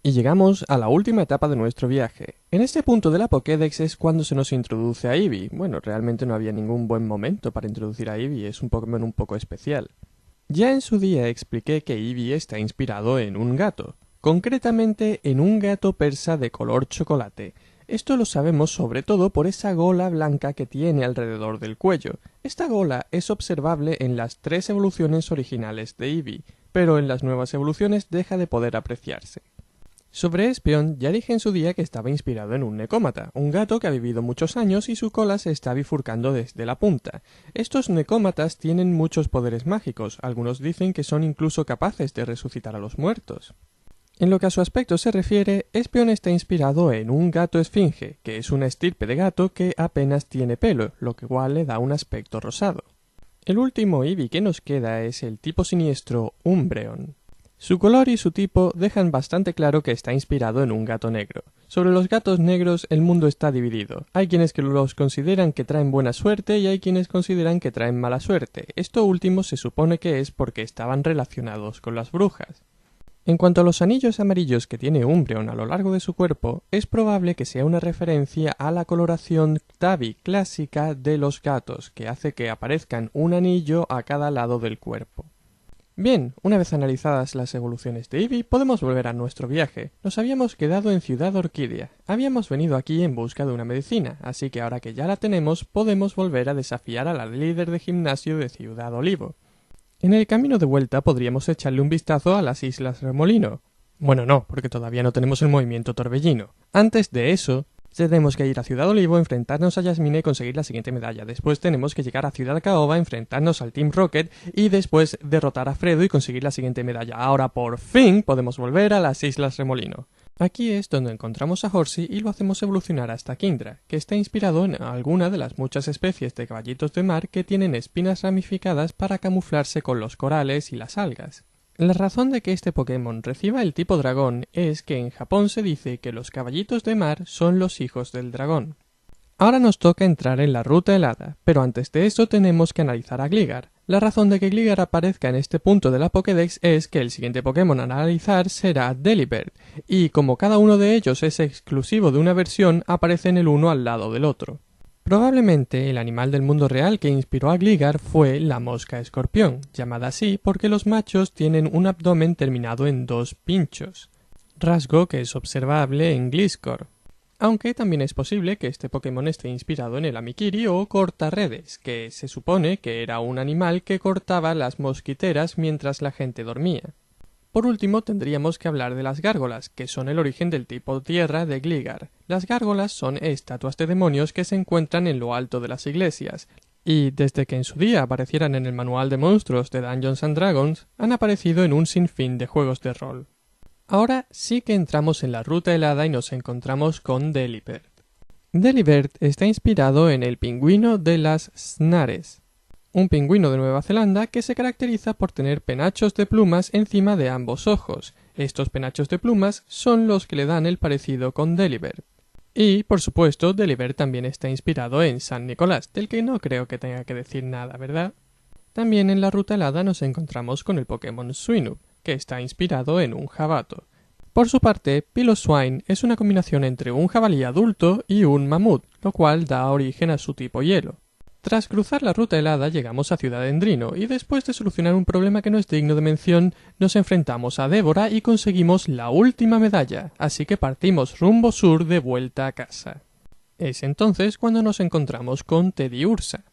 Y llegamos a la última etapa de nuestro viaje. En este punto de la Pokédex es cuando se nos introduce a Eevee. Bueno, realmente no había ningún buen momento para introducir a Eevee, es un Pokémon un poco especial. Ya en su día expliqué que Eevee está inspirado en un gato, concretamente en un gato persa de color chocolate. Esto lo sabemos sobre todo por esa gola blanca que tiene alrededor del cuello. Esta gola es observable en las 3 evoluciones originales de Eevee, pero en las nuevas evoluciones deja de poder apreciarse. Sobre Espeon ya dije en su día que estaba inspirado en un necómata, un gato que ha vivido muchos años y su cola se está bifurcando desde la punta. Estos necómatas tienen muchos poderes mágicos, algunos dicen que son incluso capaces de resucitar a los muertos. En lo que a su aspecto se refiere, Espeon está inspirado en un gato esfinge, que es una estirpe de gato que apenas tiene pelo, lo que igual le da un aspecto rosado. El último Eevee que nos queda es el tipo siniestro Umbreon. Su color y su tipo dejan bastante claro que está inspirado en un gato negro. Sobre los gatos negros el mundo está dividido. Hay quienes que los consideran que traen buena suerte y hay quienes consideran que traen mala suerte. Esto último se supone que es porque estaban relacionados con las brujas. En cuanto a los anillos amarillos que tiene Umbreon a lo largo de su cuerpo, es probable que sea una referencia a la coloración Tabby clásica de los gatos, que hace que aparezcan un anillo a cada lado del cuerpo. Bien, una vez analizadas las evoluciones de Eevee, podemos volver a nuestro viaje. Nos habíamos quedado en Ciudad Orquídea. Habíamos venido aquí en busca de una medicina, así que ahora que ya la tenemos, podemos volver a desafiar a la líder de gimnasio de Ciudad Olivo. En el camino de vuelta podríamos echarle un vistazo a las Islas Remolino. Bueno, no, porque todavía no tenemos el movimiento Torbellino. Antes de eso, tenemos que ir a Ciudad Olivo, enfrentarnos a Yasmine y conseguir la siguiente medalla. Después tenemos que llegar a Ciudad Caoba, enfrentarnos al Team Rocket y después derrotar a Fredo y conseguir la siguiente medalla. Ahora por fin podemos volver a las Islas Remolino. Aquí es donde encontramos a Horsey y lo hacemos evolucionar hasta Kingdra, que está inspirado en alguna de las muchas especies de caballitos de mar que tienen espinas ramificadas para camuflarse con los corales y las algas. La razón de que este Pokémon reciba el tipo dragón es que en Japón se dice que los caballitos de mar son los hijos del dragón. Ahora nos toca entrar en la ruta helada, pero antes de eso tenemos que analizar a Gligar. La razón de que Gligar aparezca en este punto de la Pokédex es que el siguiente Pokémon a analizar será Delibird, y como cada uno de ellos es exclusivo de una versión, aparecen el uno al lado del otro. Probablemente el animal del mundo real que inspiró a Gligar fue la mosca escorpión, llamada así porque los machos tienen un abdomen terminado en 2 pinchos, rasgo que es observable en Gliscor. Aunque también es posible que este Pokémon esté inspirado en el Amikiri o cortarredes, que se supone que era un animal que cortaba las mosquiteras mientras la gente dormía. Por último tendríamos que hablar de las gárgolas, que son el origen del tipo tierra de Gligar. Las gárgolas son estatuas de demonios que se encuentran en lo alto de las iglesias, y desde que en su día aparecieran en el manual de monstruos de Dungeons & Dragons, han aparecido en un sinfín de juegos de rol. Ahora sí que entramos en la ruta helada y nos encontramos con Delibird. Delibird está inspirado en el pingüino de las Snares, un pingüino de Nueva Zelanda que se caracteriza por tener penachos de plumas encima de ambos ojos. Estos penachos de plumas son los que le dan el parecido con Delibird. Y, por supuesto, Delibird también está inspirado en San Nicolás, del que no creo que tenga que decir nada, ¿verdad? También en la ruta helada nos encontramos con el Pokémon Swinub, que está inspirado en un jabato. Por su parte, Piloswine es una combinación entre un jabalí adulto y un mamut, lo cual da origen a su tipo hielo. Tras cruzar la ruta helada llegamos a Ciudad Endrino y después de solucionar un problema que no es digno de mención, nos enfrentamos a Débora y conseguimos la última medalla, así que partimos rumbo sur de vuelta a casa. Es entonces cuando nos encontramos con Teddiursa,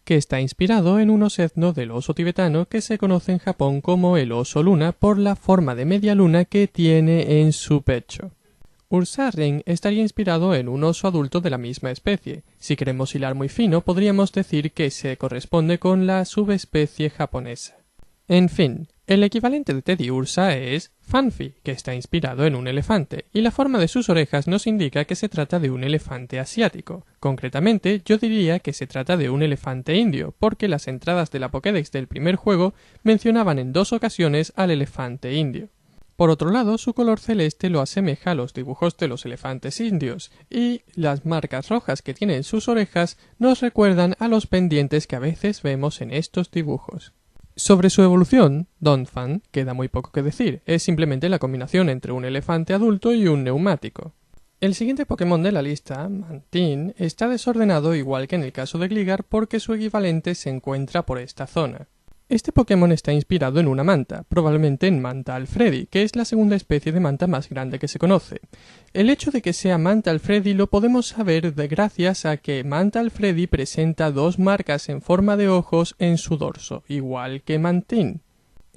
que está inspirado en un osetno del oso tibetano que se conoce en Japón como el oso luna por la forma de media luna que tiene en su pecho. Ursaring estaría inspirado en un oso adulto de la misma especie. Si queremos hilar muy fino, podríamos decir que se corresponde con la subespecie japonesa. En fin, el equivalente de Teddiursa es Phanpy, que está inspirado en un elefante, y la forma de sus orejas nos indica que se trata de un elefante asiático. Concretamente, yo diría que se trata de un elefante indio, porque las entradas de la Pokédex del primer juego mencionaban en 2 ocasiones al elefante indio. Por otro lado, su color celeste lo asemeja a los dibujos de los elefantes indios, y las marcas rojas que tienen sus orejas nos recuerdan a los pendientes que a veces vemos en estos dibujos. Sobre su evolución, Donphan queda muy poco que decir, es simplemente la combinación entre un elefante adulto y un neumático. El siguiente Pokémon de la lista, Mantine, está desordenado igual que en el caso de Gligar porque su equivalente se encuentra por esta zona. Este Pokémon está inspirado en una manta, probablemente en Manta alfredi, que es la segunda especie de manta más grande que se conoce. El hecho de que sea Manta alfredi lo podemos saber gracias a que Manta alfredi presenta dos marcas en forma de ojos en su dorso, igual que Mantine.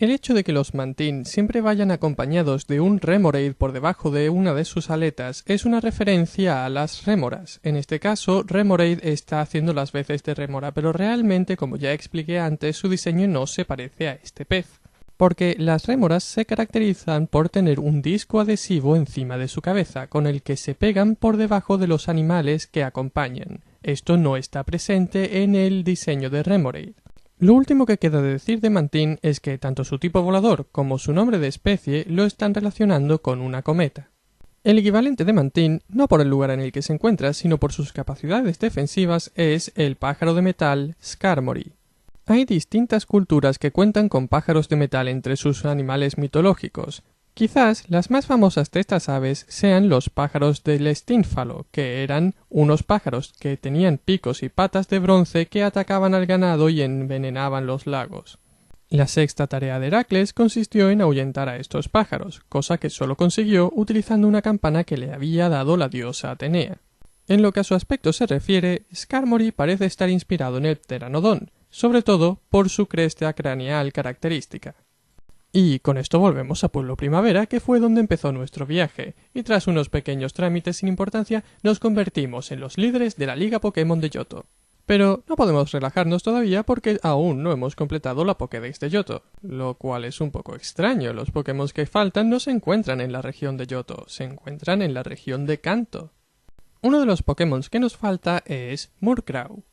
El hecho de que los Mantine siempre vayan acompañados de un Remoraid por debajo de una de sus aletas es una referencia a las rémoras. En este caso, Remoraid está haciendo las veces de rémora, pero realmente, como ya expliqué antes, su diseño no se parece a este pez. Porque las rémoras se caracterizan por tener un disco adhesivo encima de su cabeza, con el que se pegan por debajo de los animales que acompañan. Esto no está presente en el diseño de Remoraid. Lo último que queda de decir de Mantine es que tanto su tipo volador como su nombre de especie lo están relacionando con una cometa. El equivalente de Mantine, no por el lugar en el que se encuentra, sino por sus capacidades defensivas, es el pájaro de metal Skarmory. Hay distintas culturas que cuentan con pájaros de metal entre sus animales mitológicos. Quizás las más famosas de estas aves sean los pájaros del Stínfalo, que eran unos pájaros que tenían picos y patas de bronce que atacaban al ganado y envenenaban los lagos. La sexta tarea de Heracles consistió en ahuyentar a estos pájaros, cosa que solo consiguió utilizando una campana que le había dado la diosa Atenea. En lo que a su aspecto se refiere, Skarmory parece estar inspirado en el pteranodón, sobre todo por su cresta craneal característica. Y con esto volvemos a Pueblo Primavera, que fue donde empezó nuestro viaje, y tras unos pequeños trámites sin importancia, nos convertimos en los líderes de la Liga Pokémon de Johto. Pero no podemos relajarnos todavía porque aún no hemos completado la Pokédex de Johto, lo cual es un poco extraño. Los Pokémon que faltan no se encuentran en la región de Johto, se encuentran en la región de Kanto. Uno de los Pokémon que nos falta es Murkrow,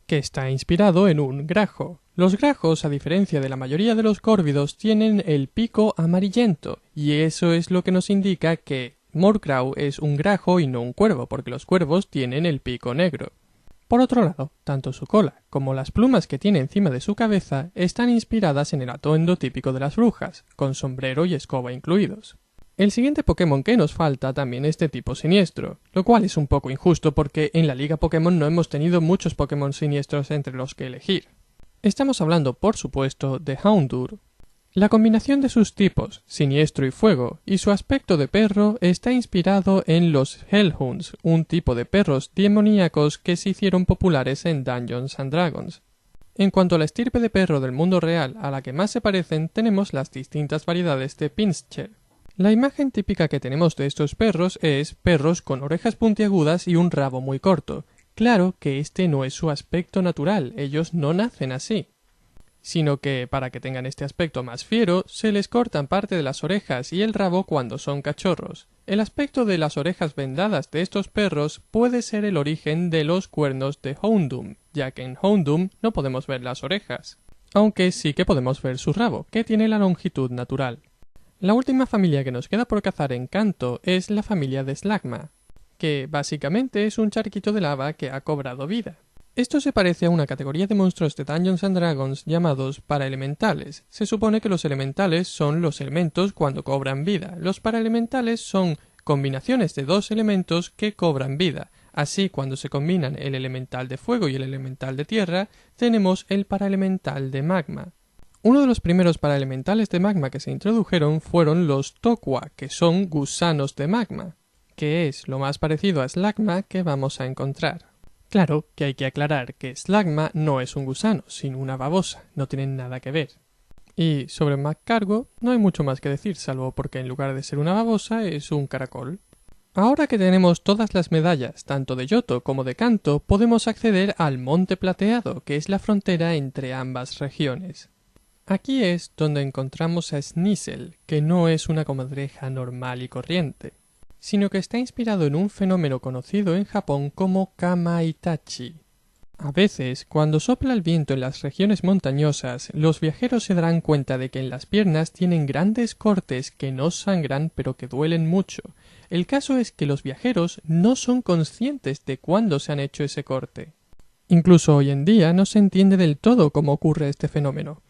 que está inspirado en un grajo. Los grajos, a diferencia de la mayoría de los córvidos, tienen el pico amarillento, y eso es lo que nos indica que Murkrow es un grajo y no un cuervo, porque los cuervos tienen el pico negro. Por otro lado, tanto su cola como las plumas que tiene encima de su cabeza están inspiradas en el atuendo típico de las brujas, con sombrero y escoba incluidos. El siguiente Pokémon que nos falta también es de tipo siniestro, lo cual es un poco injusto porque en la Liga Pokémon no hemos tenido muchos Pokémon siniestros entre los que elegir. Estamos hablando, por supuesto, de Houndour. La combinación de sus tipos, siniestro y fuego, y su aspecto de perro está inspirado en los Hellhounds, un tipo de perros demoníacos que se hicieron populares en Dungeons and Dragons. En cuanto a la estirpe de perro del mundo real a la que más se parecen, tenemos las distintas variedades de Pinscher. La imagen típica que tenemos de estos perros es perros con orejas puntiagudas y un rabo muy corto. Claro que este no es su aspecto natural, ellos no nacen así. Sino que, para que tengan este aspecto más fiero, se les cortan parte de las orejas y el rabo cuando son cachorros. El aspecto de las orejas vendadas de estos perros puede ser el origen de los cuernos de Houndoom, ya que en Houndoom no podemos ver las orejas. Aunque sí que podemos ver su rabo, que tiene la longitud natural. La última familia que nos queda por cazar en Kanto es la familia de Slagma, que básicamente es un charquito de lava que ha cobrado vida. Esto se parece a una categoría de monstruos de Dungeons and Dragons llamados paraelementales. Se supone que los elementales son los elementos cuando cobran vida. Los paraelementales son combinaciones de dos elementos que cobran vida. Así, cuando se combinan el elemental de fuego y el elemental de tierra, tenemos el paraelemental de magma. Uno de los primeros paraelementales de magma que se introdujeron fueron los Tokwa, que son gusanos de magma, que es lo más parecido a Slagma que vamos a encontrar. Claro que hay que aclarar que Slagma no es un gusano, sino una babosa, no tienen nada que ver. Y sobre Magcargo no hay mucho más que decir, salvo porque en lugar de ser una babosa es un caracol. Ahora que tenemos todas las medallas, tanto de Johto como de Kanto, podemos acceder al Monte Plateado, que es la frontera entre ambas regiones. Aquí es donde encontramos a Sneasel, que no es una comadreja normal y corriente, sino que está inspirado en un fenómeno conocido en Japón como Kamaitachi. A veces, cuando sopla el viento en las regiones montañosas, los viajeros se darán cuenta de que en las piernas tienen grandes cortes que no sangran pero que duelen mucho. El caso es que los viajeros no son conscientes de cuándo se han hecho ese corte. Incluso hoy en día no se entiende del todo cómo ocurre este fenómeno.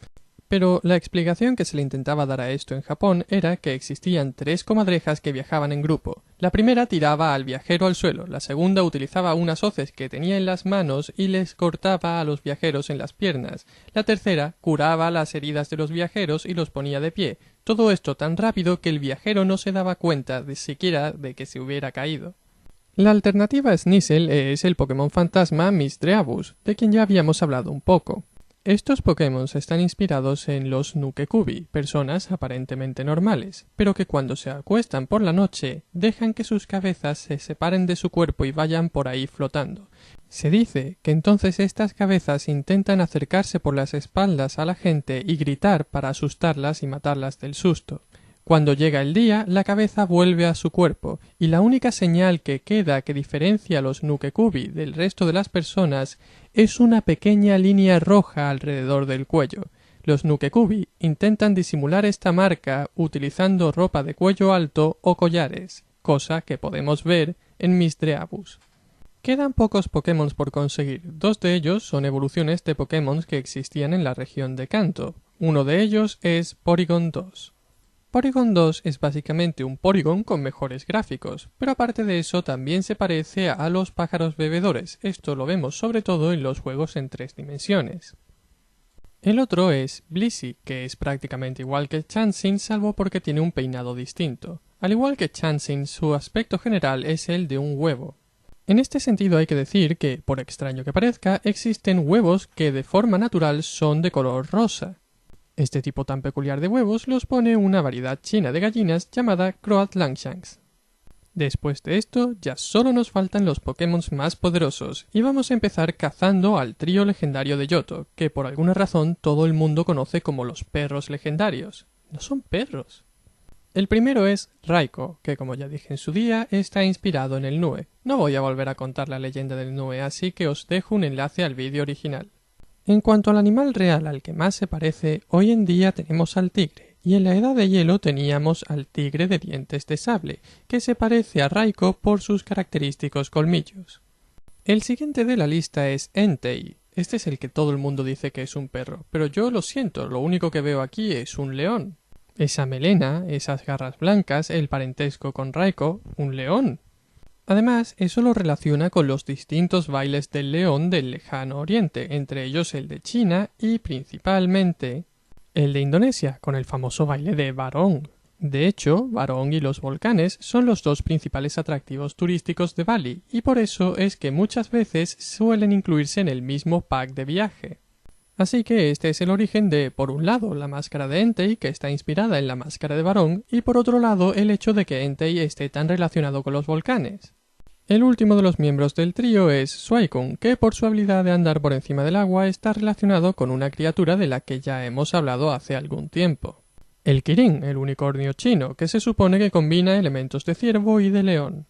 Pero la explicación que se le intentaba dar a esto en Japón era que existían 3 comadrejas que viajaban en grupo. La primera tiraba al viajero al suelo, la segunda utilizaba unas hoces que tenía en las manos y les cortaba a los viajeros en las piernas. La tercera curaba las heridas de los viajeros y los ponía de pie. Todo esto tan rápido que el viajero no se daba cuenta de siquiera de que se hubiera caído. La alternativa a Sneasel es el Pokémon fantasma Misdreavus, de quien ya habíamos hablado un poco. Estos Pokémon están inspirados en los Nukekubi, personas aparentemente normales, pero que cuando se acuestan por la noche dejan que sus cabezas se separen de su cuerpo y vayan por ahí flotando. Se dice que entonces estas cabezas intentan acercarse por las espaldas a la gente y gritar para asustarlas y matarlas del susto. Cuando llega el día, la cabeza vuelve a su cuerpo, y la única señal que queda que diferencia a los Nukekubi del resto de las personas es una pequeña línea roja alrededor del cuello. Los Nukekubi intentan disimular esta marca utilizando ropa de cuello alto o collares, cosa que podemos ver en Misdreavus. Quedan pocos Pokémon por conseguir. 2 de ellos son evoluciones de Pokémon que existían en la región de Kanto. Uno de ellos es Porygon 2. Porygon 2 es básicamente un Porygon con mejores gráficos, pero aparte de eso también se parece a los pájaros bebedores. Esto lo vemos sobre todo en los juegos en 3 dimensiones. El otro es Blissey, que es prácticamente igual que Chansey salvo porque tiene un peinado distinto. Al igual que Chansey, su aspecto general es el de un huevo. En este sentido hay que decir que, por extraño que parezca, existen huevos que de forma natural son de color rosa. Este tipo tan peculiar de huevos los pone una variedad china de gallinas llamada Croat Langshanks. Después de esto, ya solo nos faltan los Pokémon más poderosos, y vamos a empezar cazando al trío legendario de Johto, que por alguna razón todo el mundo conoce como los perros legendarios. No son perros. El primero es Raikou, que como ya dije en su día, está inspirado en el Nue. No voy a volver a contar la leyenda del Nue, así que os dejo un enlace al vídeo original. En cuanto al animal real al que más se parece, hoy en día tenemos al tigre, y en la Edad de Hielo teníamos al tigre de dientes de sable, que se parece a Raikou por sus característicos colmillos. El siguiente de la lista es Entei. Este es el que todo el mundo dice que es un perro, pero yo lo siento, lo único que veo aquí es un león. Esa melena, esas garras blancas, el parentesco con Raikou, un león. Además, eso lo relaciona con los distintos bailes del león del lejano oriente, entre ellos el de China y, principalmente, el de Indonesia, con el famoso baile de Barong. De hecho, Barong y los volcanes son los 2 principales atractivos turísticos de Bali, y por eso es que muchas veces suelen incluirse en el mismo pack de viaje. Así que este es el origen de, por un lado, la máscara de Entei, que está inspirada en la máscara de Barong, y por otro lado, el hecho de que Entei esté tan relacionado con los volcanes. El último de los miembros del trío es Suicune, que por su habilidad de andar por encima del agua está relacionado con una criatura de la que ya hemos hablado hace algún tiempo. El Kirin, el unicornio chino, que se supone que combina elementos de ciervo y de león.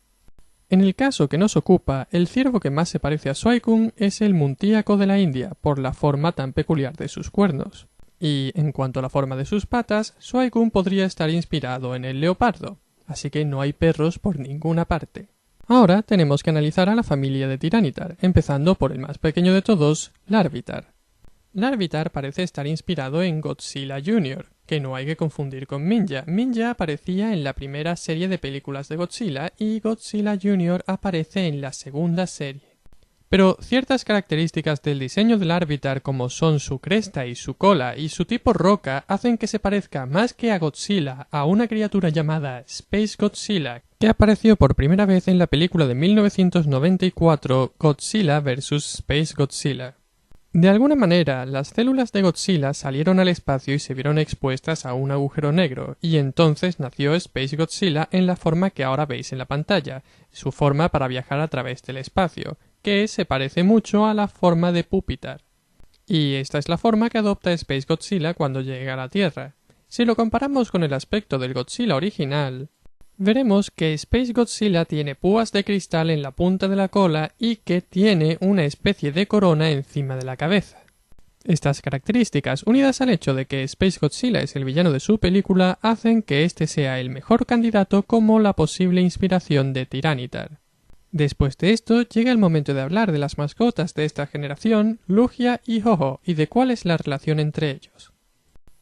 En el caso que nos ocupa, el ciervo que más se parece a Suicune es el muntíaco de la India, por la forma tan peculiar de sus cuernos. Y, en cuanto a la forma de sus patas, Suicune podría estar inspirado en el leopardo, así que no hay perros por ninguna parte. Ahora tenemos que analizar a la familia de Tiranitar, empezando por el más pequeño de todos, Larvitar. Larvitar parece estar inspirado en Godzilla Jr., que no hay que confundir con Minja. Minja aparecía en la primera serie de películas de Godzilla y Godzilla Jr. aparece en la segunda serie. Pero ciertas características del diseño del Larvitar, como son su cresta y su cola y su tipo roca, hacen que se parezca más que a Godzilla a una criatura llamada Space Godzilla, que apareció por primera vez en la película de 1994 Godzilla vs. Space Godzilla. De alguna manera, las células de Godzilla salieron al espacio y se vieron expuestas a un agujero negro, y entonces nació Space Godzilla en la forma que ahora veis en la pantalla, su forma para viajar a través del espacio, que se parece mucho a la forma de Pupitar. Y esta es la forma que adopta Space Godzilla cuando llega a la Tierra. Si lo comparamos con el aspecto del Godzilla original, veremos que Space Godzilla tiene púas de cristal en la punta de la cola y que tiene una especie de corona encima de la cabeza. Estas características, unidas al hecho de que Space Godzilla es el villano de su película, hacen que este sea el mejor candidato como la posible inspiración de Tiranitar. Después de esto, llega el momento de hablar de las mascotas de esta generación, Lugia y Ho-Oh, y de cuál es la relación entre ellos.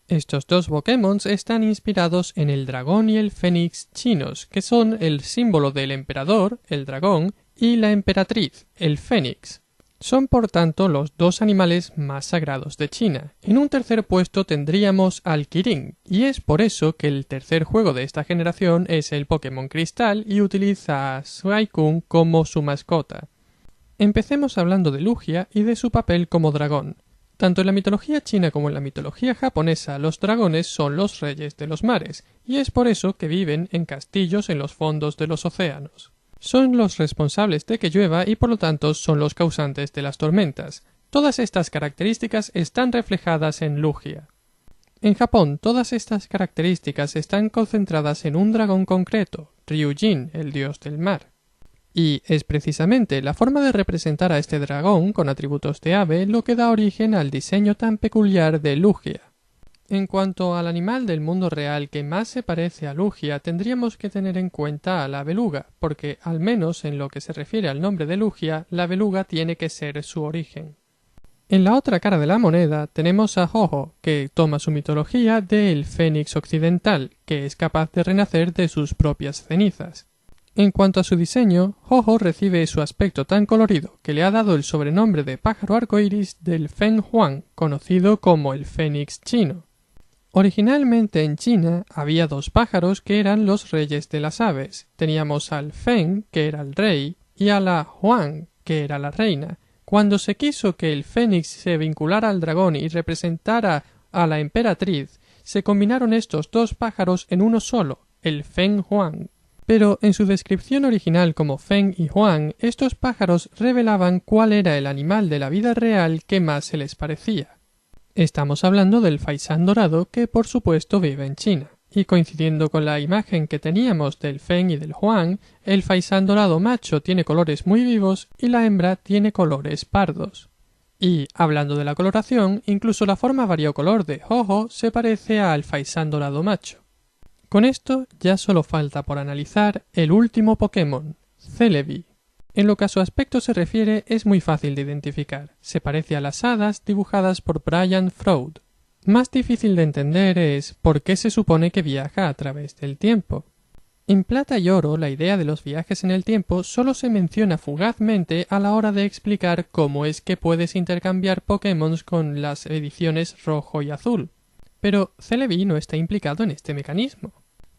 Estos dos Pokémon están inspirados en el dragón y el fénix chinos, que son el símbolo del emperador, el dragón, y la emperatriz, el fénix. Son por tanto los dos animales más sagrados de China. En un tercer puesto tendríamos al Kirin, y es por eso que el tercer juego de esta generación es el Pokémon Cristal y utiliza a Suicune como su mascota. Empecemos hablando de Lugia y de su papel como dragón. Tanto en la mitología china como en la mitología japonesa, los dragones son los reyes de los mares, y es por eso que viven en castillos en los fondos de los océanos. Son los responsables de que llueva y por lo tanto son los causantes de las tormentas. Todas estas características están reflejadas en Lugia. En Japón, todas estas características están concentradas en un dragón concreto, Ryujin, el dios del mar. Y es precisamente la forma de representar a este dragón con atributos de ave lo que da origen al diseño tan peculiar de Lugia. En cuanto al animal del mundo real que más se parece a Lugia, tendríamos que tener en cuenta a la beluga, porque al menos en lo que se refiere al nombre de Lugia, la beluga tiene que ser su origen. En la otra cara de la moneda tenemos a Ho-Oh, que toma su mitología del fénix occidental, que es capaz de renacer de sus propias cenizas. En cuanto a su diseño, Ho-Oh recibe su aspecto tan colorido que le ha dado el sobrenombre de pájaro arcoíris del Feng Huang, conocido como el fénix chino. Originalmente en China había dos pájaros que eran los reyes de las aves. Teníamos al Feng, que era el rey, y a la Huang, que era la reina. Cuando se quiso que el fénix se vinculara al dragón y representara a la emperatriz, se combinaron estos dos pájaros en uno solo, el Feng Huang. Pero en su descripción original como Feng y Huang, estos pájaros revelaban cuál era el animal de la vida real que más se les parecía. Estamos hablando del faisán dorado que por supuesto vive en China. Y coincidiendo con la imagen que teníamos del Feng y del Huang, el faisán dorado macho tiene colores muy vivos y la hembra tiene colores pardos. Y, hablando de la coloración, incluso la forma variocolor de Ho-Oh se parece al faisán dorado macho. Con esto ya solo falta por analizar el último Pokémon, Celebi. En lo que a su aspecto se refiere es muy fácil de identificar. Se parece a las hadas dibujadas por Brian Froud. Más difícil de entender es por qué se supone que viaja a través del tiempo. En Plata y Oro, la idea de los viajes en el tiempo solo se menciona fugazmente a la hora de explicar cómo es que puedes intercambiar Pokémon con las ediciones rojo y azul. Pero Celebi no está implicado en este mecanismo.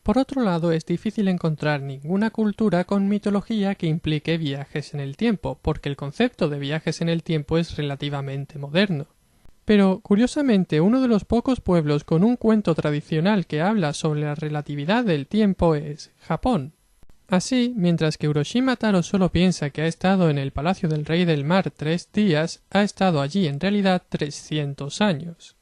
Por otro lado, es difícil encontrar ninguna cultura con mitología que implique viajes en el tiempo, porque el concepto de viajes en el tiempo es relativamente moderno. Pero, curiosamente, uno de los pocos pueblos con un cuento tradicional que habla sobre la relatividad del tiempo es Japón. Así, mientras que Orochima Taro solo piensa que ha estado en el Palacio del Rey del Mar 3 días, ha estado allí en realidad 300 años.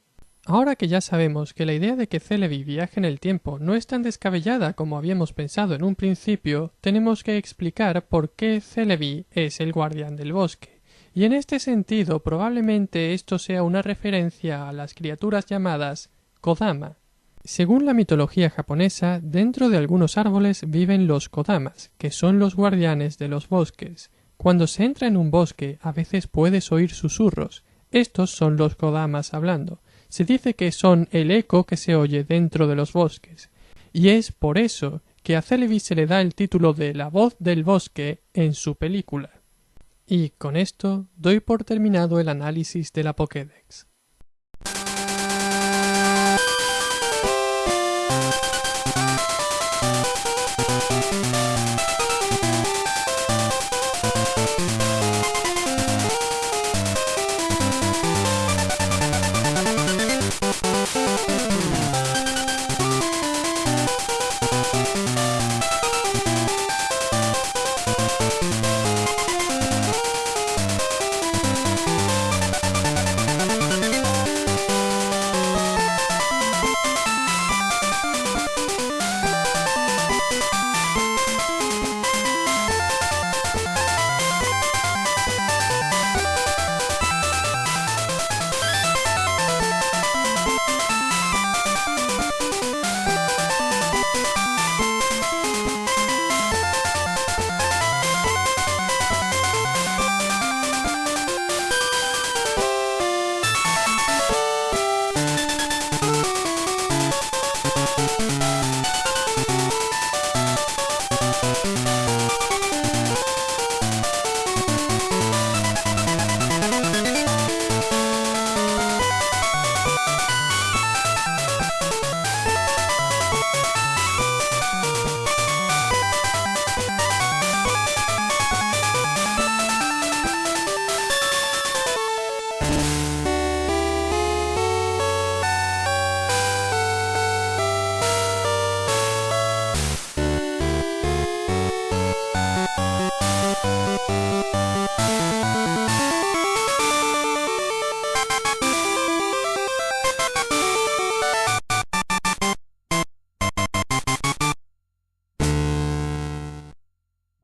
Ahora que ya sabemos que la idea de que Celebi viaje en el tiempo no es tan descabellada como habíamos pensado en un principio, tenemos que explicar por qué Celebi es el guardián del bosque. Y en este sentido probablemente esto sea una referencia a las criaturas llamadas Kodama. Según la mitología japonesa, dentro de algunos árboles viven los Kodamas, que son los guardianes de los bosques. Cuando se entra en un bosque a veces puedes oír susurros. Estos son los Kodamas hablando. Se dice que son el eco que se oye dentro de los bosques. Y es por eso que a Celebi se le da el título de la voz del bosque en su película. Y con esto doy por terminado el análisis de la Pokédex.